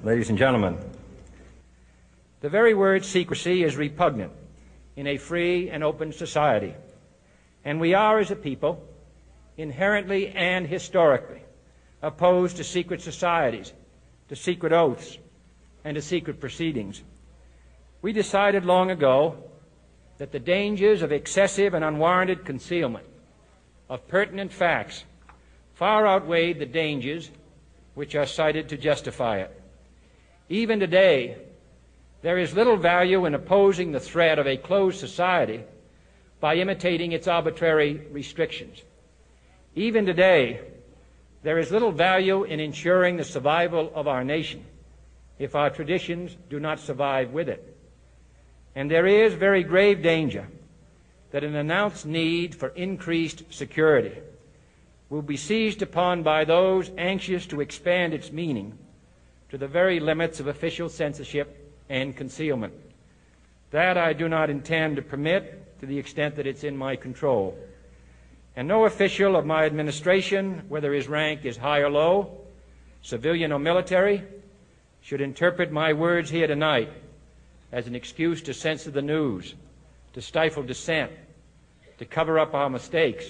Ladies and gentlemen, the very word secrecy is repugnant in a free and open society, and we are, as a people, inherently and historically opposed to secret societies, to secret oaths, and to secret proceedings. We decided long ago that the dangers of excessive and unwarranted concealment of pertinent facts far outweighed the dangers which are cited to justify it. Even today, there is little value in opposing the threat of a closed society by imitating its arbitrary restrictions. Even today, there is little value in ensuring the survival of our nation if our traditions do not survive with it. And there is very grave danger that an announced need for increased security will be seized upon by those anxious to expand its meaning to the very limits of official censorship and concealment. That I do not intend to permit to the extent that it's in my control. And no official of my administration, whether his rank is high or low, civilian or military, should interpret my words here tonight as an excuse to censor the news, to stifle dissent, to cover up our mistakes,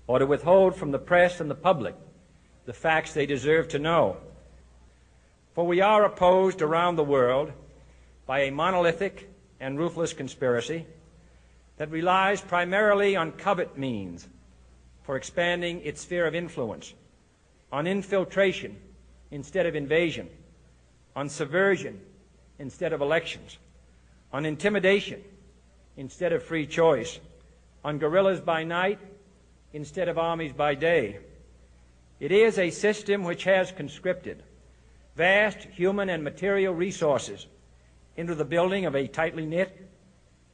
or to withhold from the press and the public the facts they deserve to know. For we are opposed around the world by a monolithic and ruthless conspiracy that relies primarily on covert means for expanding its sphere of influence, on infiltration instead of invasion, on subversion instead of elections, on intimidation instead of free choice, on guerrillas by night instead of armies by day. It is a system which has conscripted vast human and material resources into the building of a tightly knit,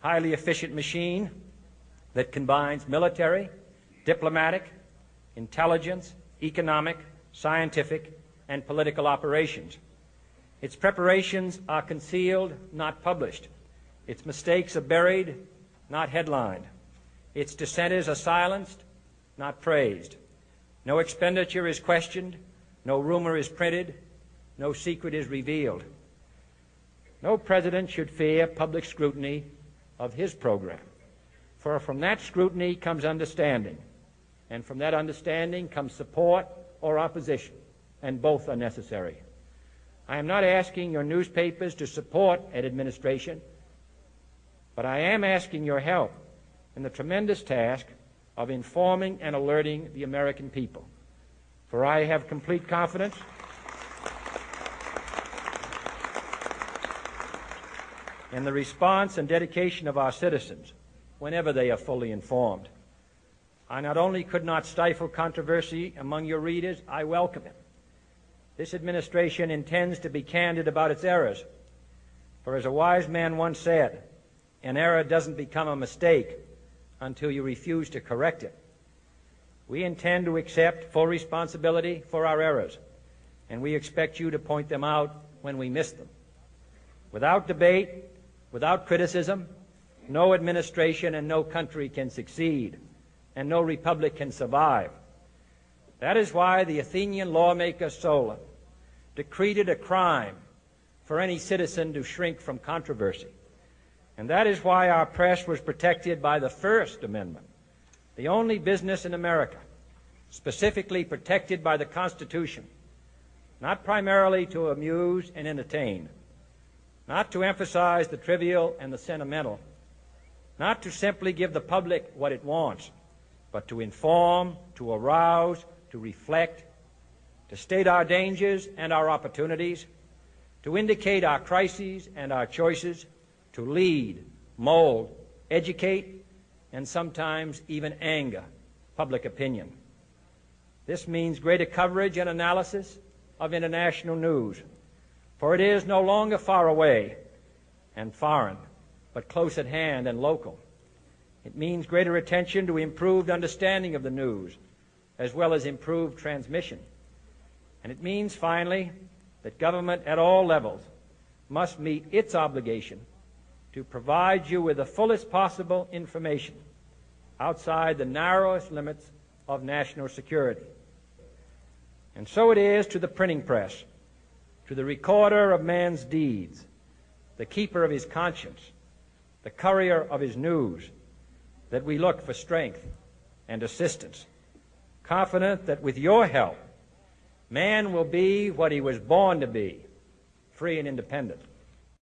highly efficient machine that combines military, diplomatic, intelligence, economic, scientific, and political operations. Its preparations are concealed, not published. Its mistakes are buried, not headlined. Its dissenters are silenced, not praised. No expenditure is questioned, no rumor is printed, no secret is revealed. No president should fear public scrutiny of his program, for from that scrutiny comes understanding, and from that understanding comes support or opposition, and both are necessary. I am not asking your newspapers to support an administration, but I am asking your help in the tremendous task of informing and alerting the American people. For I have complete confidence in the response and dedication of our citizens whenever they are fully informed. I not only could not stifle controversy among your readers, I welcome it. This administration intends to be candid about its errors. For as a wise man once said, an error doesn't become a mistake until you refuse to correct it. We intend to accept full responsibility for our errors, and we expect you to point them out when we miss them. Without debate, without criticism, no administration and no country can succeed, and no republic can survive. That is why the Athenian lawmaker Solon decreed it a crime for any citizen to shrink from controversy. And that is why our press was protected by the First Amendment, the only business in America specifically protected by the Constitution, not primarily to amuse and entertain, not to emphasize the trivial and the sentimental, not to simply give the public what it wants, but to inform, to arouse, to reflect, to state our dangers and our opportunities, to indicate our crises and our choices, to lead, mold, educate, and sometimes even anger public opinion. This means greater coverage and analysis of international news, for it is no longer far away and foreign, but close at hand and local. It means greater attention to improved understanding of the news, as well as improved transmission. And it means, finally, that government at all levels must meet its obligation to provide you with the fullest possible information outside the narrowest limits of national security. And so it is to the printing press, to the recorder of man's deeds, the keeper of his conscience, the courier of his news, that we look for strength and assistance, confident that with your help, man will be what he was born to be, free and independent.